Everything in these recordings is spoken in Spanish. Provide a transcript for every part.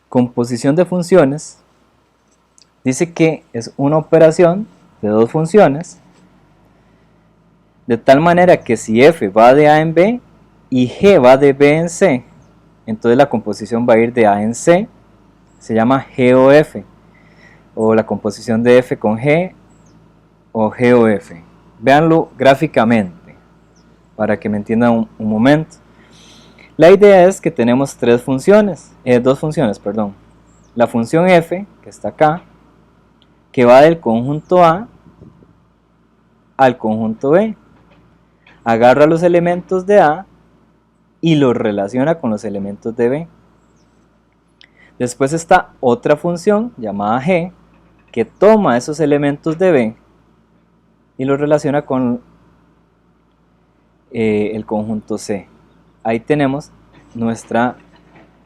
composición de funciones dice que es una operación de dos funciones, de tal manera que si f va de a en b y g va de b en c, entonces la composición va a ir de a en c, se llama g o f, o la composición de f con g, o g o f. Véanlo gráficamente, para que me entiendan un momento. La idea es que tenemos dos funciones, perdón. La función f, que está acá, que va del conjunto A al conjunto B. Agarra los elementos de A y los relaciona con los elementos de B. Después está otra función llamada g, que toma esos elementos de B y los relaciona con el conjunto C. Ahí tenemos nuestra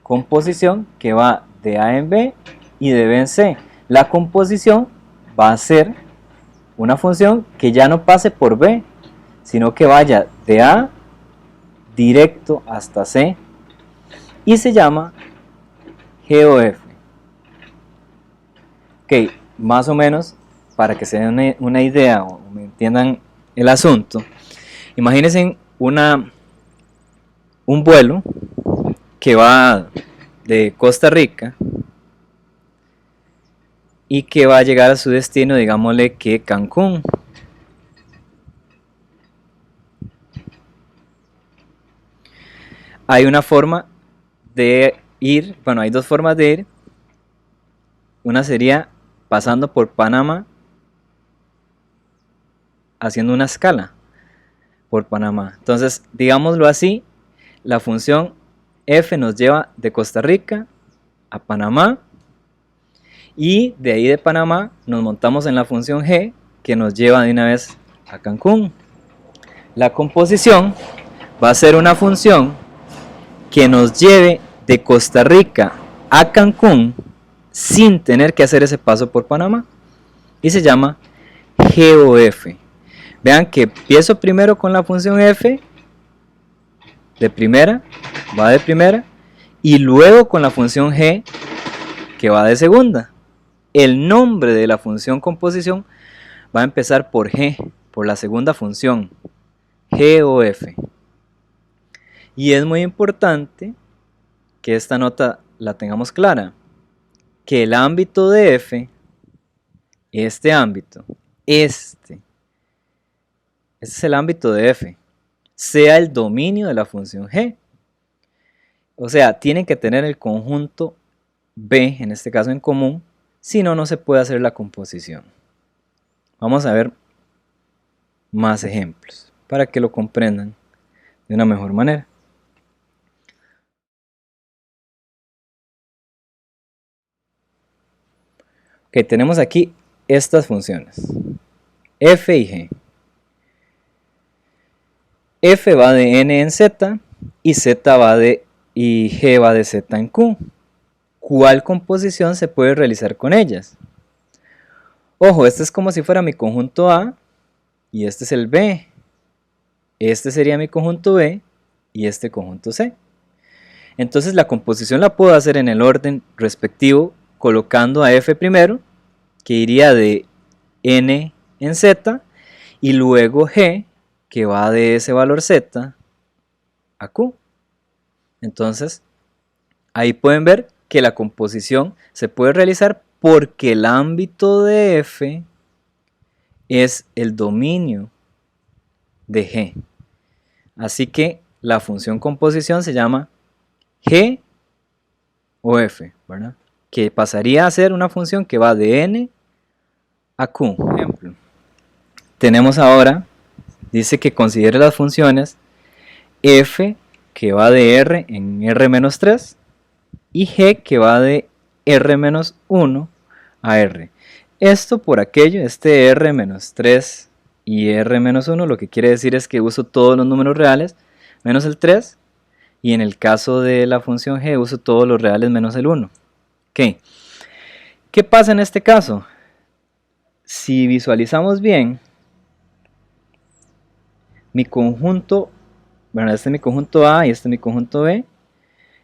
composición que va de A en B y de B en C. La composición va a ser una función que ya no pase por B, sino que vaya de A directo hasta C y se llama g o f. Ok, más o menos para que se den una idea o me entiendan el asunto, imagínense un vuelo que va de Costa Rica y que va a llegar a su destino, digámosle que Cancún. Hay una forma de ir, bueno, hay dos formas de ir. Una sería pasando por Panamá, haciendo una escala por Panamá. Entonces, digámoslo así, la función f nos lleva de Costa Rica a Panamá y de ahí de Panamá nos montamos en la función g que nos lleva de una vez a Cancún. La composición va a ser una función que nos lleve de Costa Rica a Cancún sin tener que hacer ese paso por Panamá y se llama g o f. Vean que empiezo primero con la función f de primera, va de primera, y luego con la función g que va de segunda. El nombre de la función composición va a empezar por g, por la segunda función, g o f. Y es muy importante que esta nota la tengamos clara, que el ámbito de f, este ámbito, este es el ámbito de f, sea el dominio de la función g. O sea, tienen que tener el conjunto B, en este caso en común, si no, no se puede hacer la composición. Vamos a ver más ejemplos para que lo comprendan de una mejor manera. Ok, tenemos aquí estas funciones, f y g. F va de n en z y g va de z en q. ¿Cuál composición se puede realizar con ellas? Ojo, este es como si fuera mi conjunto A y este es el B. Este sería mi conjunto B y este conjunto C. Entonces la composición la puedo hacer en el orden respectivo, colocando a f primero, que iría de n en z, y luego g, que va de ese valor z a q. Entonces, ahí pueden ver que la composición se puede realizar porque el ámbito de f es el dominio de g. Así que la función composición se llama g o f, ¿verdad? Que pasaría a ser una función que va de n a q. Por ejemplo, tenemos ahora, dice que considere las funciones f que va de r en r-3 y g que va de r-1 a r. Esto por aquello, este r-3 y r-1 lo que quiere decir es que uso todos los números reales menos el 3, y en el caso de la función g uso todos los reales menos el 1. Okay. ¿Qué pasa en este caso? Si visualizamos bien, mi conjunto, bueno, este es mi conjunto A y este es mi conjunto B,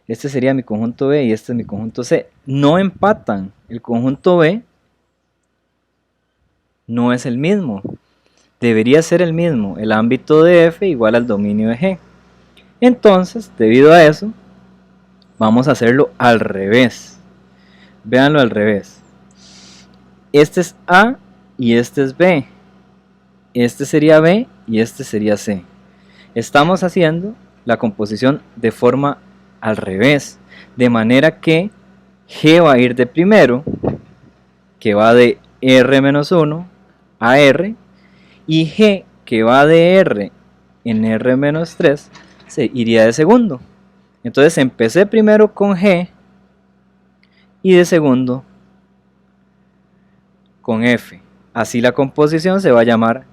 Este sería mi conjunto B y este es mi conjunto C. No empatan. El conjunto B no es el mismo. Debería ser el mismo. El ámbito de F igual al dominio de G. Entonces, debido a eso, vamos a hacerlo al revés. Véanlo al revés. Este es A y este es B. Este sería B y este sería C. Estamos haciendo la composición de forma al revés. De manera que G va a ir de primero, que va de R-1 a R, y G, que va de R en R-3, se iría de segundo. Entonces empecé primero con G y de segundo con F. Así la composición se va a llamar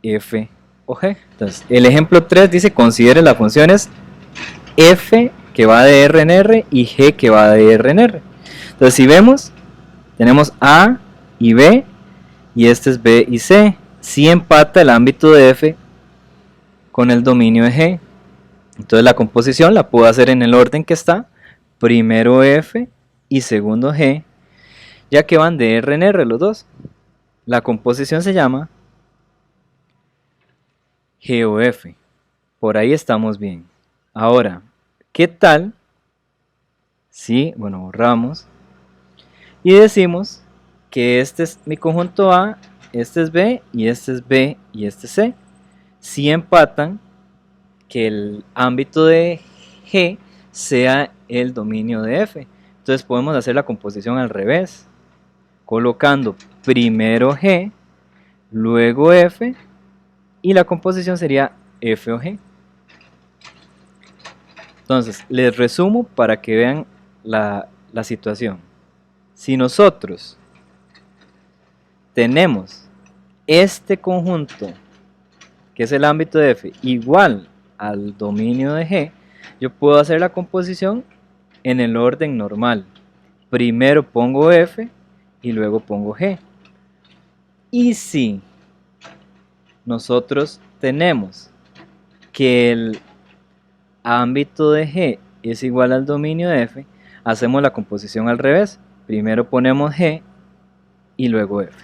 F o G. Entonces, el ejemplo 3 dice: considere las funciones F que va de R en R y G que va de R en R. Entonces, si vemos, tenemos A y B, y este es B y C. Si empata el ámbito de F con el dominio de G. Entonces la composición la puedo hacer en el orden que está: primero F y segundo G, ya que van de R en R los dos. La composición se llama G o F. Por ahí estamos bien. Ahora, ¿qué tal si, borramos y decimos que este es mi conjunto A, este es B y este es B y este es C? Si empatan, que el ámbito de G sea el dominio de F. Entonces podemos hacer la composición al revés, colocando primero G, luego F, y la composición sería F o G. Entonces, les resumo para que vean la situación. Si nosotros tenemos este conjunto, que es el ámbito de F, igual al dominio de G, yo puedo hacer la composición en el orden normal. Primero pongo F y luego pongo G. Y si nosotros tenemos que el ámbito de G es igual al dominio de F, hacemos la composición al revés. Primero ponemos G y luego F.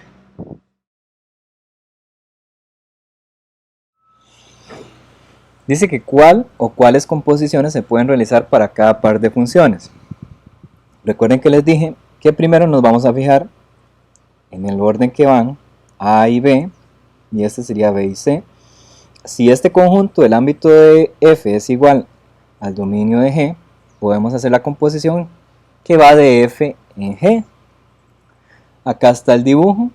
Dice que cuál o cuáles composiciones se pueden realizar para cada par de funciones. Recuerden que les dije que primero nos vamos a fijar en el orden que van A y B, y este sería B y C. Si este conjunto del ámbito de F es igual al dominio de G, podemos hacer la composición que va de F en G. Acá está el dibujo.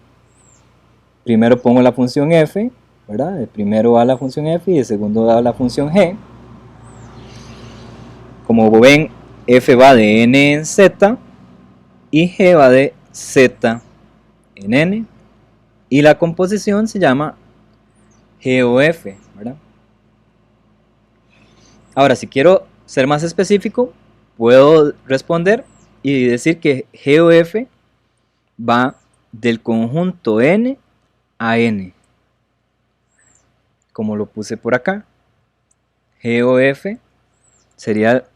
Primero pongo la función F, ¿verdad? De primero va la función F y de segundo va la función G. Como ven, F va de N en Z y G va de Z en N. Y la composición se llama G o F, ¿verdad? Ahora, si quiero ser más específico, puedo responder y decir que G o F va del conjunto N a N, como lo puse por acá. G o F sería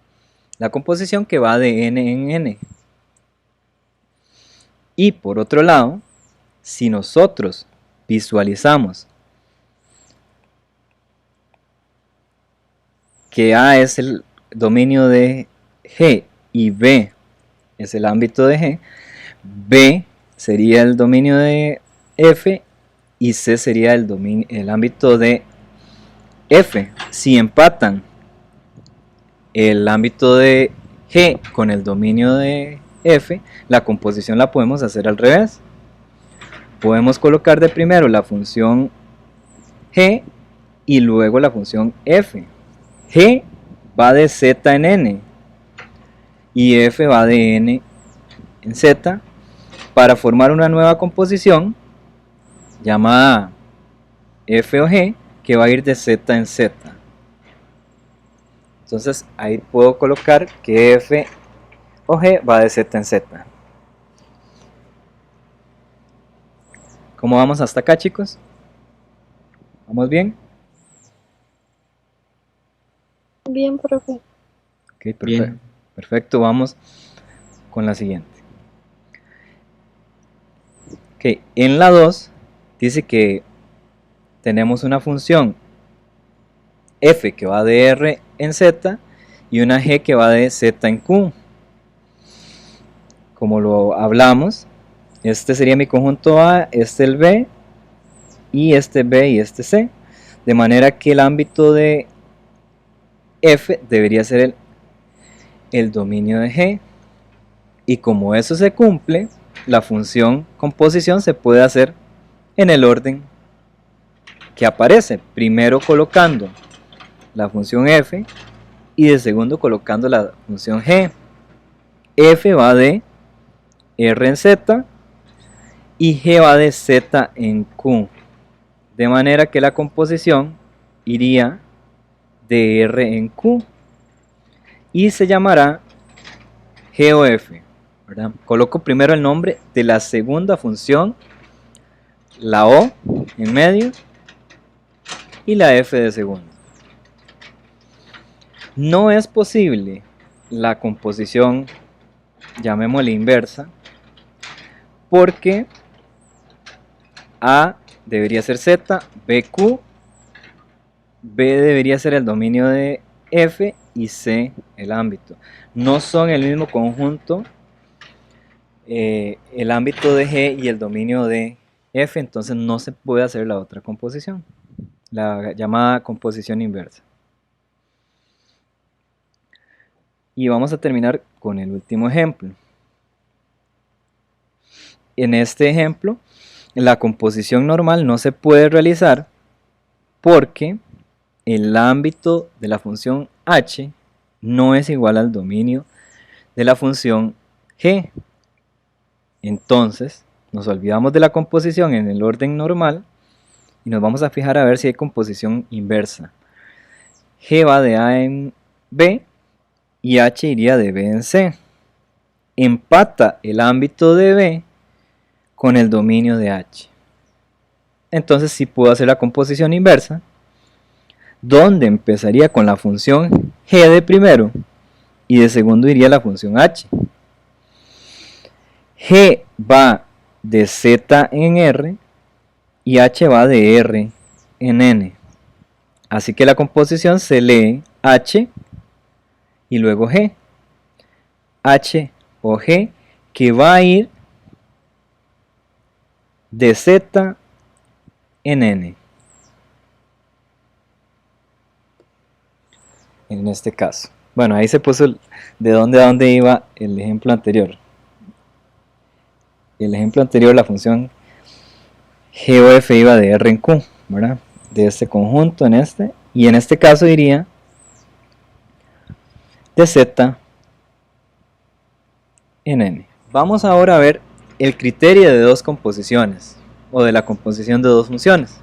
la composición que va de N en N. Y por otro lado, si nosotros visualizamos que A es el dominio de G y B es el ámbito de G, B sería el dominio de F y C sería el ámbito de F. Si empatan el ámbito de G con el dominio de F, la composición la podemos hacer al revés. Podemos colocar de primero la función G y luego la función F. G va de Z en N y F va de N en Z para formar una nueva composición llamada F o G, que va a ir de Z en Z. Entonces ahí puedo colocar que F o G va de Z en Z. ¿Cómo vamos hasta acá, chicos? ¿Vamos bien? Bien, profe. Ok, perfecto. Bien. Perfecto, vamos con la siguiente. Ok, en la 2 dice que tenemos una función f que va de r en z y una g que va de z en q. Como lo hablamos, este sería mi conjunto A, este el B, y este B y este C. De manera que el ámbito de f debería ser el dominio de G. Y como eso se cumple, la función composición se puede hacer en el orden que aparece. Primero colocando la función f y de segundo colocando la función g. F va de r en z y g va de z en q. De manera que la composición iría de r en q y se llamará g o f, ¿verdad? Coloco primero el nombre de la segunda función, la o en medio y la f de segundo. No es posible la composición, llamémosle inversa, porque A debería ser Z, B Q, B debería ser el dominio de F y C el ámbito. No son el mismo conjunto el ámbito de G y el dominio de F, entonces no se puede hacer la otra composición, la llamada composición inversa. Y vamos a terminar con el último ejemplo. En este ejemplo, la composición normal no se puede realizar porque el ámbito de la función h no es igual al dominio de la función g. Entonces, nos olvidamos de la composición en el orden normal y nos vamos a fijar a ver si hay composición inversa. G va de A en B y h iría de B en C. Empata el ámbito de B con el dominio de h. Entonces sí puedo hacer la composición inversa, donde empezaría con la función g de primero y de segundo iría la función h. G va de z en r y h va de r en n. Así que la composición se lee h y luego g. H o g que va a ir de z en n. En este caso. Bueno, ahí se puso de dónde a dónde iba el ejemplo anterior. El ejemplo anterior, la función g o f iba de r en q, ¿verdad? De este conjunto en este, y en este caso iría de z en n. Vamos ahora a ver el criterio de dos composiciones, o de la composición de dos funciones.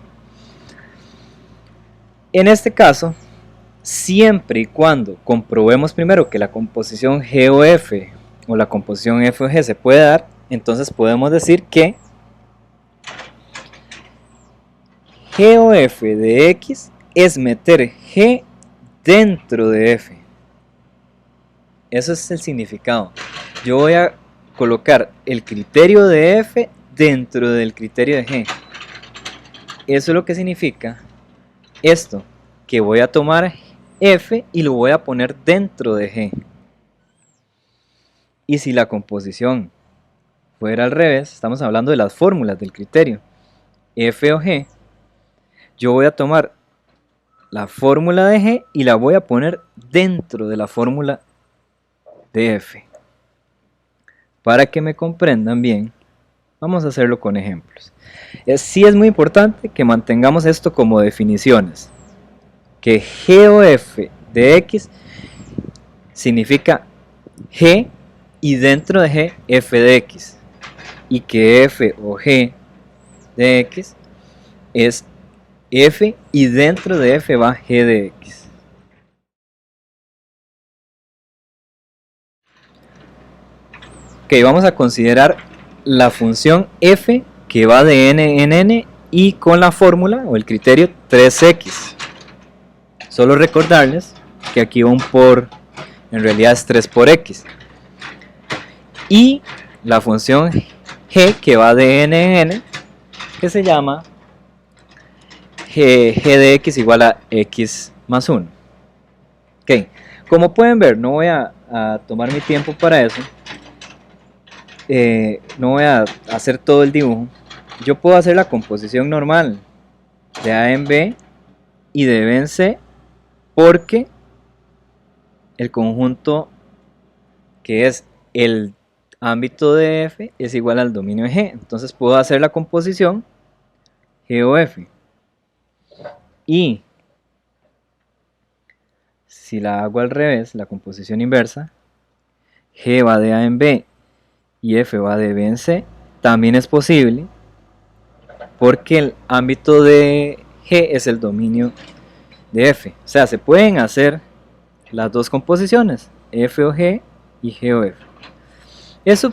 En este caso, siempre y cuando comprobemos primero que la composición g o f o la composición f o g se puede dar, entonces podemos decir que g o f de x es meter g dentro de f. Eso es el significado. Yo voy a colocar el criterio de f dentro del criterio de g. Eso es lo que significa esto, que voy a tomar f y lo voy a poner dentro de g. Y si la composición fuera al revés, estamos hablando de las fórmulas del criterio, f o g, yo voy a tomar la fórmula de g y la voy a poner dentro de la fórmula de f. Para que me comprendan bien, vamos a hacerlo con ejemplos. Sí es muy importante que mantengamos esto como definiciones, que g o f de x significa g y dentro de g f de x, y que f o g de x es f y dentro de f va g de x. Ok, vamos a considerar la función f que va de n en n y con la fórmula o el criterio 3x. Solo recordarles que aquí va un por en realidad es 3 por x. Y la función g que va de n en n, que se llama g de x igual a x más 1. Ok, como pueden ver, no voy a tomar mi tiempo para eso. No voy a hacer todo el dibujo. Yo puedo hacer la composición normal de A en B y de B en C, porque el conjunto que es el ámbito de F es igual al dominio de G. Entonces puedo hacer la composición G o F. Y si la hago al revés, la composición inversa, G va de A en B y F va de B en C, también es posible, porque el ámbito de G es el dominio de F. O sea, se pueden hacer las dos composiciones, F o G y G o F. Eso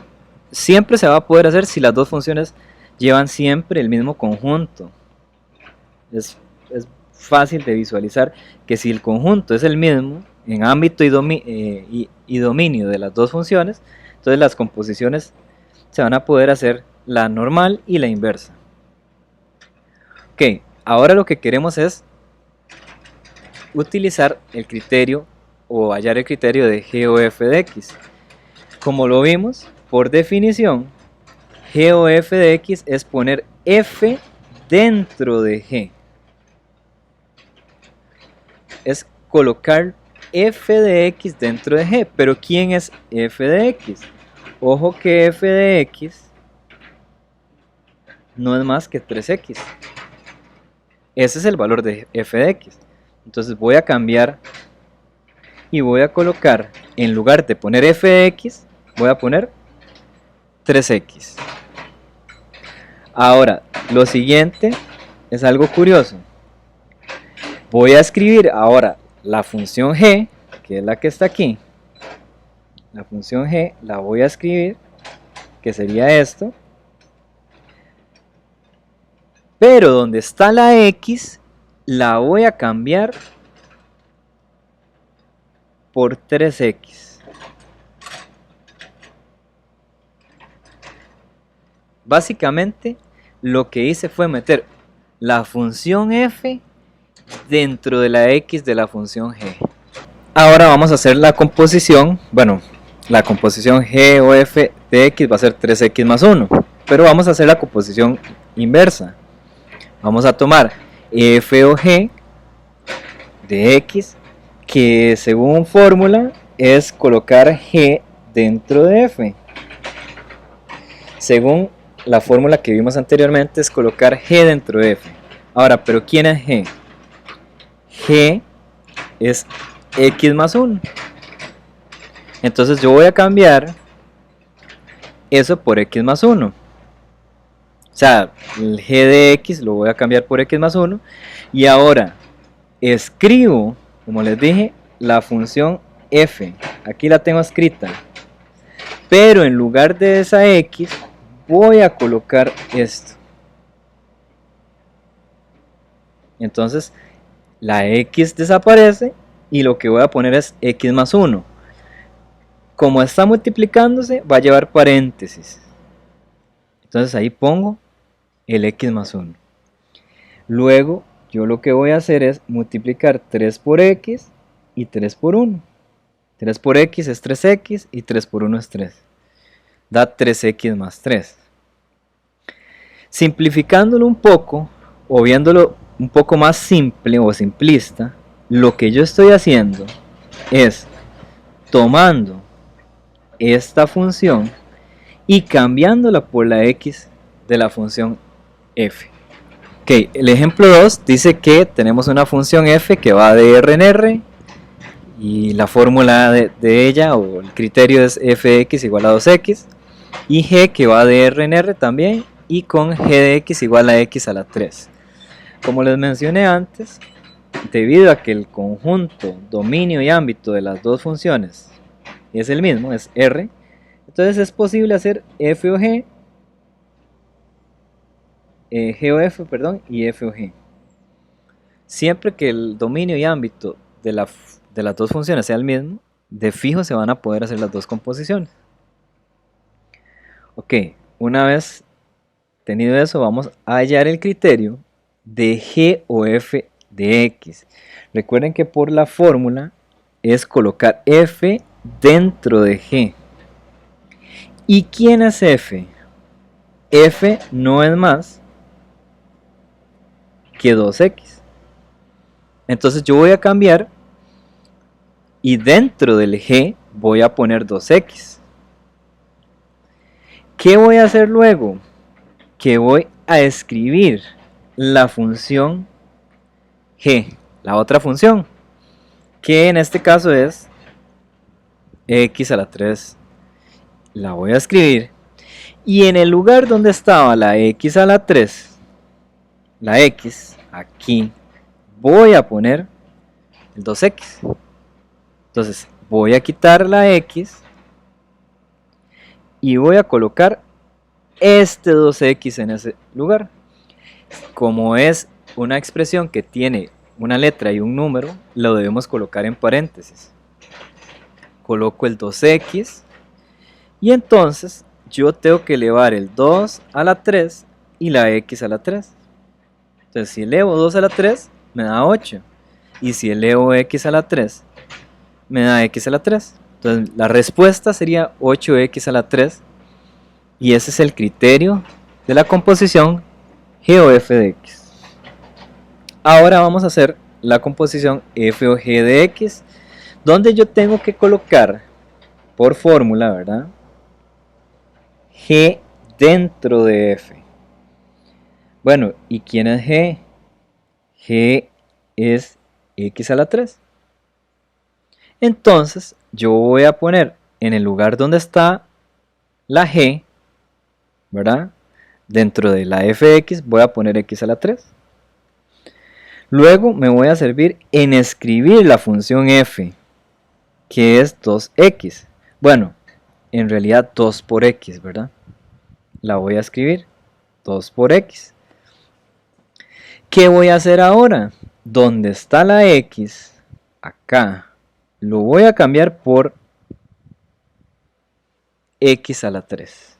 siempre se va a poder hacer si las dos funciones llevan siempre el mismo conjunto. Es fácil de visualizar que si el conjunto es el mismo en ámbito y dominio de las dos funciones, entonces las composiciones se van a poder hacer la normal y la inversa. Ok, ahora lo que queremos es utilizar el criterio o hallar el criterio de G o F de X. Como lo vimos, por definición, G o F de X es poner F dentro de G. Es colocar F de X dentro de G. Pero ¿quién es F de X? Ojo que F de X no es más que 3X. Ese es el valor de F de X. Entonces voy a cambiar y voy a colocar, en lugar de poner F de X, voy a poner 3X. Ahora, lo siguiente es algo curioso. Voy a escribir ahora la función g, que es la que está aquí. La función g la voy a escribir, que sería esto. Pero donde está la x, la voy a cambiar por 3x. Básicamente, lo que hice fue meter la función f dentro de la x de la función g. Ahora vamos a hacer la composición. Bueno, la composición g o f de x va a ser 3x más 1. Pero vamos a hacer la composición inversa. Vamos a tomar f o g de x, que según fórmula es colocar g dentro de f. Según la fórmula que vimos anteriormente es colocar g dentro de f. Ahora, ¿pero quién es g? G es x más 1. Entonces yo voy a cambiar eso por x más 1. O sea, el g de x lo voy a cambiar por x más 1. Y ahora escribo, como les dije, la función f. Aquí la tengo escrita. Pero en lugar de esa x, voy a colocar esto. Entonces, la x desaparece y lo que voy a poner es x más 1. Como está multiplicándose, va a llevar paréntesis. Entonces ahí pongo el x más 1. Luego, yo lo que voy a hacer es multiplicar 3 por x y 3 por 1. 3 por x es 3x y 3 por 1 es 3. Da 3x más 3. Simplificándolo un poco, o viéndolo un poco más simple o simplista, lo que yo estoy haciendo es tomando esta función y cambiándola por la x de la función f. Ok, el ejemplo 2 dice que tenemos una función f que va de r en r y la fórmula de ella o el criterio es fx igual a 2x, y g que va de r en r también y con g de x igual a x a la 3. Como les mencioné antes, debido a que el conjunto, dominio y ámbito de las dos funciones es el mismo, es R, entonces es posible hacer f o g, g o f, perdón, y f o g. Siempre que el dominio y ámbito de las dos funciones sea el mismo, de fijo se van a poder hacer las dos composiciones. Ok, una vez tenido eso, vamos a hallar el criterio de G o F de X. Recuerden que por la fórmula es colocar F dentro de G. ¿Y quién es F? F no es más que 2X. Entonces yo voy a cambiar y dentro del G voy a poner 2X. ¿Qué voy a hacer luego? Que voy a escribir la función G, la otra función, que en este caso es X a la 3. La voy a escribir y en el lugar donde estaba la X a la 3, la X, aquí, voy a poner el 2X. Entonces voy a quitar la X y voy a colocar este 2X en ese lugar. Como es una expresión que tiene una letra y un número, lo debemos colocar en paréntesis. Coloco el 2X y entonces yo tengo que elevar el 2 a la 3 y la X a la 3. Entonces si elevo 2 a la 3 me da 8 y si elevo X a la 3 me da X a la 3. Entonces la respuesta sería 8X a la 3 y ese es el criterio de la composición G o F de X. Ahora vamos a hacer la composición F o G de X, donde yo tengo que colocar por fórmula, ¿verdad? G dentro de F. Bueno, ¿y quién es G? G es X a la 3. Entonces yo voy a poner en el lugar donde está la G, ¿verdad? Dentro de la f de x voy a poner x a la 3. Luego me voy a servir en escribir la función f, que es 2x. Bueno, en realidad 2 por x, ¿verdad? La voy a escribir 2 por x. ¿Qué voy a hacer ahora? Donde está la x, acá, lo voy a cambiar por x a la 3.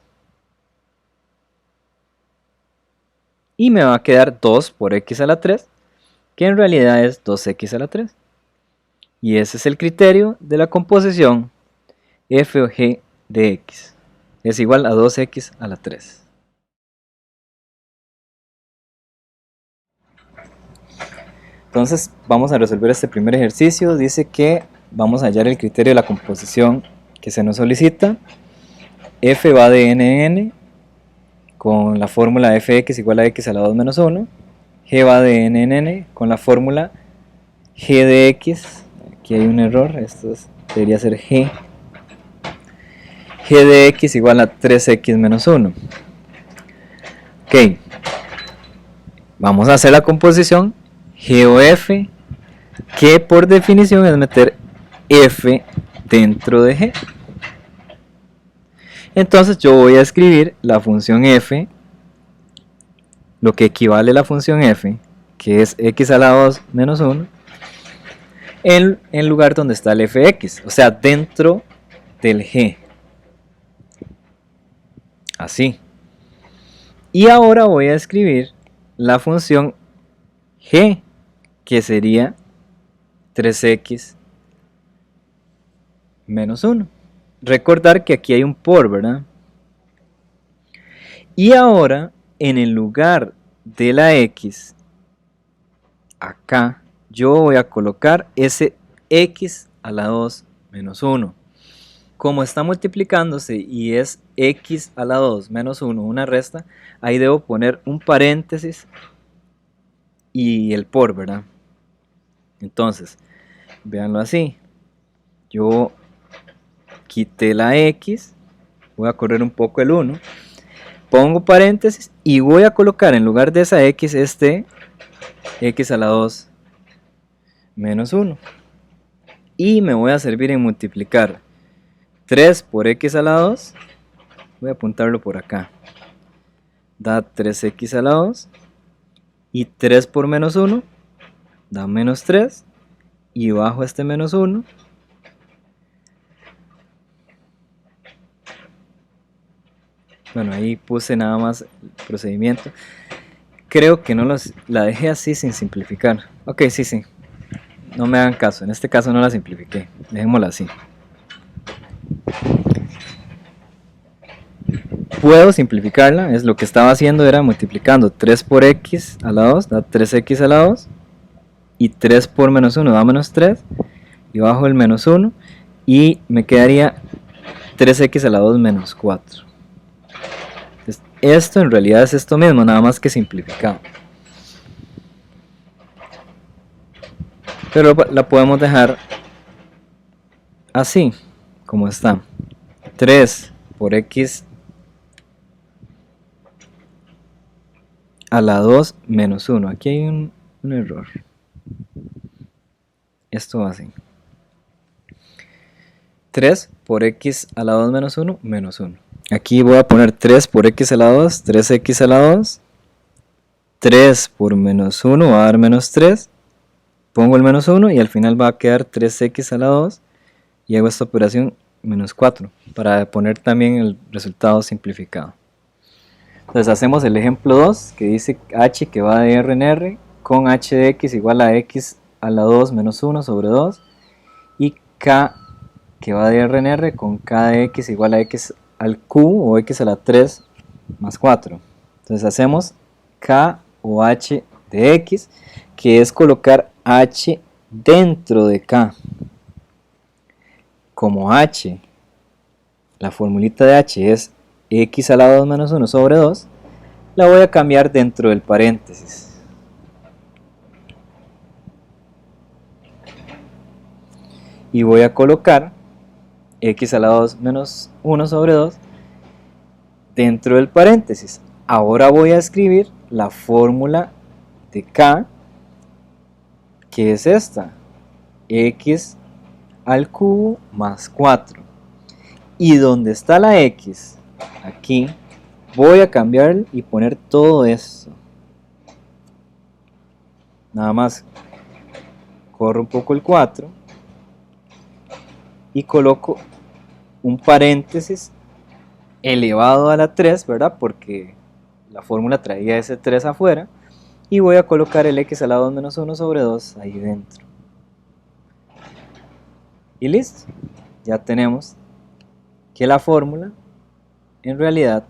Y me va a quedar 2 por x a la 3, que en realidad es 2x a la 3. Y ese es el criterio de la composición f o g de x. Es igual a 2x a la 3. Entonces vamos a resolver este primer ejercicio. Dice que vamos a hallar el criterio de la composición que se nos solicita. F va de n con la fórmula fx igual a x a la 2 menos 1. G va de n con la fórmula g de x. Aquí hay un error, esto debería ser g. G de x igual a 3x menos 1. Ok, vamos a hacer la composición G o F, que por definición es meter F dentro de G. Entonces yo voy a escribir la función F, lo que equivale a la función F, que es x a la 2 menos 1, en el lugar donde está el fx, o sea, dentro del G. Así. Y ahora voy a escribir la función G, que sería 3x menos 1. Recordar que aquí hay un por, ¿verdad? Y ahora, en el lugar de la x, acá, yo voy a colocar ese x a la 2 menos 1. Como está multiplicándose y es x a la 2 menos 1 una resta, ahí debo poner un paréntesis y el por, ¿verdad? Entonces, véanlo así. Yo quité la x, voy a correr un poco el 1, pongo paréntesis y voy a colocar en lugar de esa x este x a la 2 menos 1. Y me voy a servir en multiplicar 3 por x a la 2, voy a apuntarlo por acá, da 3x a la 2, y 3 por menos 1 da menos 3, y bajo este menos 1, Bueno, ahí puse nada más el procedimiento. Creo que no la dejé así sin simplificar. Ok, sí. No me hagan caso. En este caso no la simplifiqué. Dejémosla así. Puedo simplificarla. Es lo que estaba haciendo era multiplicando 3 por x a la 2. Da 3x a la 2. Y 3 por menos 1 da menos 3. Y bajo el menos 1. Y me quedaría 3x a la 2 menos 4. Entonces, esto en realidad es esto mismo, nada más que simplificado. Pero la podemos dejar así, como está. 3 por x a la 2 menos 1. Aquí hay un error. Esto va así. 3 por x a la 2 menos 1, menos 1. Aquí voy a poner 3 por x a la 2, 3x a la 2. 3 por menos 1 va a dar menos 3. Pongo el menos 1 y al final va a quedar 3x a la 2. Y hago esta operación menos 4 para poner también el resultado simplificado. Entonces hacemos el ejemplo 2 que dice h que va de r en r con h de x igual a x a la 2 menos 1 sobre 2 y k que va de r en r con k de x igual a x al q o x a la 3 más 4. Entonces hacemos k o h de x, que es colocar h dentro de k. Como h, la formulita de h es x a la 2 menos 1 sobre 2, la voy a cambiar dentro del paréntesis. Y voy a colocar x a la 2 menos 1 sobre 2 dentro del paréntesis. Ahora voy a escribir la fórmula de k, que es esta, x al cubo más 4. Y donde está la x, aquí, voy a cambiar y poner todo esto. Nada más corro un poco el 4 y coloco un paréntesis elevado a la 3, ¿verdad? Porque la fórmula traía ese 3 afuera. Y voy a colocar el x a la 2 menos 1 sobre 2 ahí dentro. Y listo. Ya tenemos que la fórmula en realidad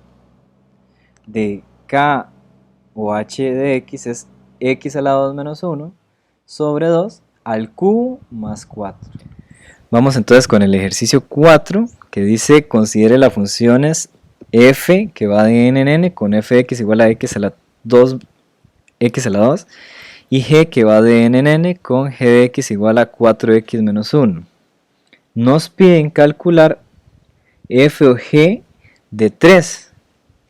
de k o h de x es x a la 2 menos 1 sobre 2 al cubo más 4. Vamos entonces con el ejercicio 4 que dice considere las funciones f que va de n en n con fx igual a x a la 2 x a la 2 y g que va de n en n con g de x igual a 4x menos 1. Nos piden calcular f o g de 3.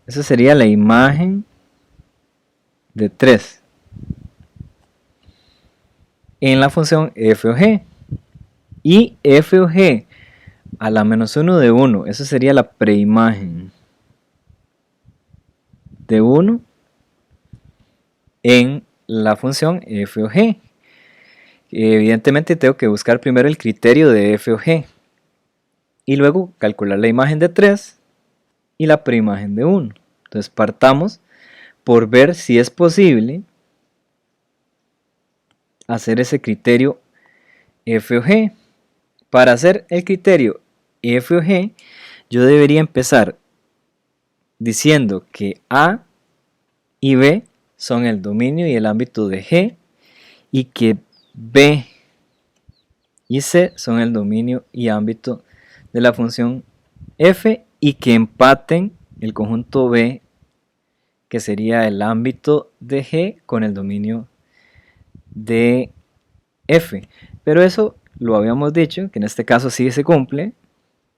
Esa sería la imagen de 3 en la función f o g. Y f o g a la menos 1 de 1, eso sería la preimagen de 1 en la función f o g. Evidentemente tengo que buscar primero el criterio de f o g y luego calcular la imagen de 3 y la preimagen de 1. Entonces partamos por ver si es posible hacer ese criterio f o g. Para hacer el criterio f o g, yo debería empezar diciendo que A y B son el dominio y el ámbito de G y que B y C son el dominio y ámbito de la función f y que empaten el conjunto B, que sería el ámbito de G con el dominio de f. Pero eso lo habíamos dicho, que en este caso sí se cumple,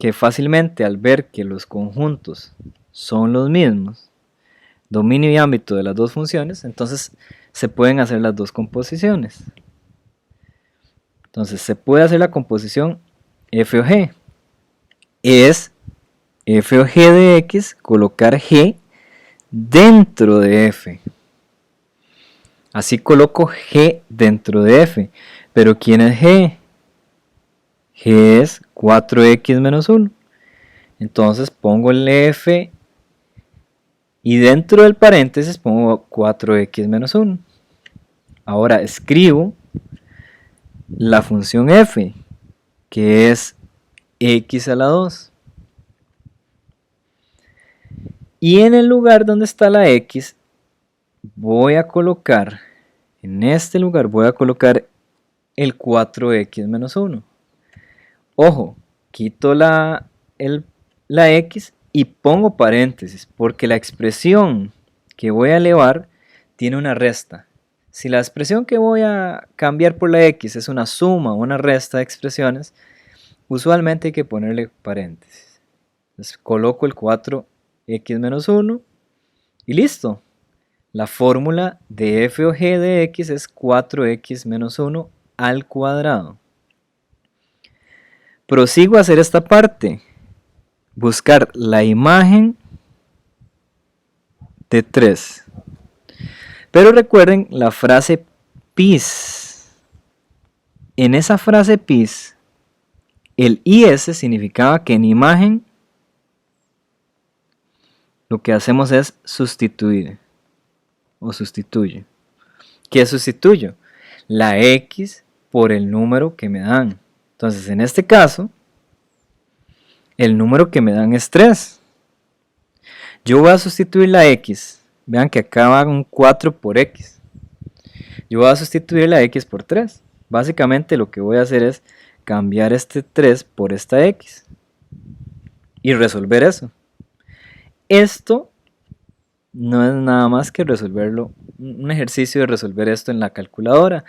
que fácilmente al ver que los conjuntos son los mismos, dominio y ámbito de las dos funciones, entonces se pueden hacer las dos composiciones. Entonces se puede hacer la composición f o g. Es f o g de x, colocar g dentro de f. Así coloco g dentro de f. Pero ¿quién es g? G es 4x menos 1. Entonces pongo el f y dentro del paréntesis pongo 4x menos 1. Ahora escribo la función f, que es x a la 2. Y en el lugar donde está la x, voy a colocar, en este lugar voy a colocar el 4x menos 1. Ojo, quito la x y pongo paréntesis, porque la expresión que voy a elevar tiene una resta. Si la expresión que voy a cambiar por la x es una suma o una resta de expresiones, usualmente hay que ponerle paréntesis. Entonces coloco el 4x menos 1 y listo. La fórmula de f o g de x es 4x menos 1 al cuadrado. Prosigo a hacer esta parte. Buscar la imagen de 3. Pero recuerden la frase pis. En esa frase pis, el is significaba que en imagen lo que hacemos es sustituir o sustituye. ¿Qué sustituyo? La x por el número que me dan. Entonces, en este caso, el número que me dan es 3. Yo voy a sustituir la x. Vean que acá va un 4 por x. Yo voy a sustituir la x por 3. Básicamente lo que voy a hacer es cambiar este 3 por esta x. Y resolver eso. Esto no es nada más que resolverlo, un ejercicio de resolver esto en la calculadora.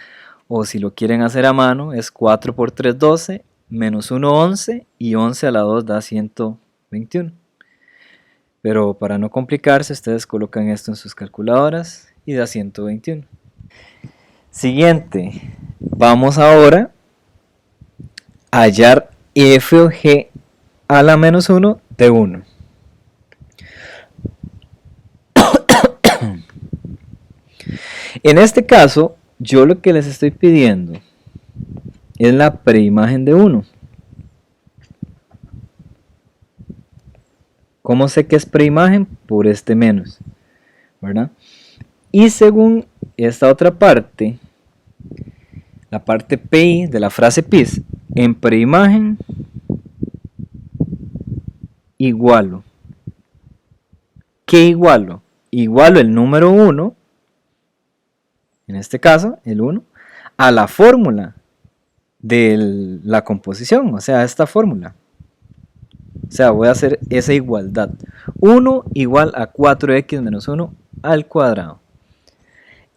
O si lo quieren hacer a mano, es 4 por 3, 12, menos 1, 11, y 11 a la 2 da 121. Pero para no complicarse, ustedes colocan esto en sus calculadoras y da 121. Siguiente, vamos ahora a hallar f o g a la menos 1 de 1. En este caso, yo lo que les estoy pidiendo es la preimagen de 1. ¿Cómo sé que es preimagen? Por este menos, ¿verdad? Y según esta otra parte, la parte pi de la frase pis, en preimagen igualo. ¿Qué igualo? Igualo el número 1, en este caso el 1, a la fórmula de la composición, o sea, esta fórmula. O sea, voy a hacer esa igualdad. 1 igual a 4x menos 1 al cuadrado.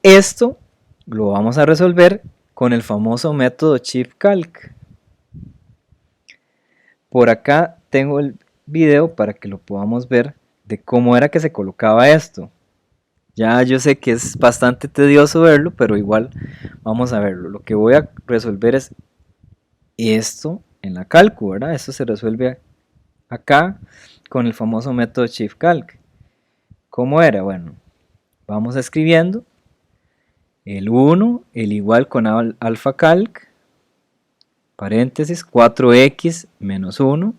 Esto lo vamos a resolver con el famoso método ShiftCalc. Por acá tengo el video para que lo podamos ver de cómo era que se colocaba esto. Ya yo sé que es bastante tedioso verlo, pero igual vamos a verlo. Lo que voy a resolver es esto en la calcu, ¿verdad? Esto se resuelve acá con el famoso método ShiftCalc. ¿Cómo era? Bueno, vamos escribiendo el 1, el igual con alfacalc, paréntesis, 4x menos 1.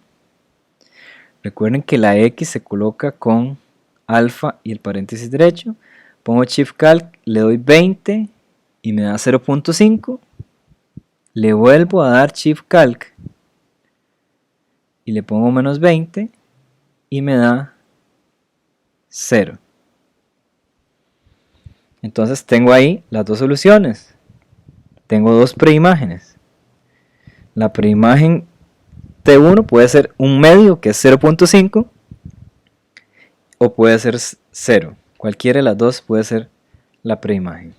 Recuerden que la x se coloca con alfa y el paréntesis derecho. Pongo ShiftCalc, le doy 20 y me da 0.5. Le vuelvo a dar ShiftCalc y le pongo menos 20 y me da 0. Entonces tengo ahí las dos soluciones. Tengo dos preimágenes. La preimagen T1 puede ser un medio, que es 0.5, o puede ser 0. Cualquiera de las dos puede ser la preimagen.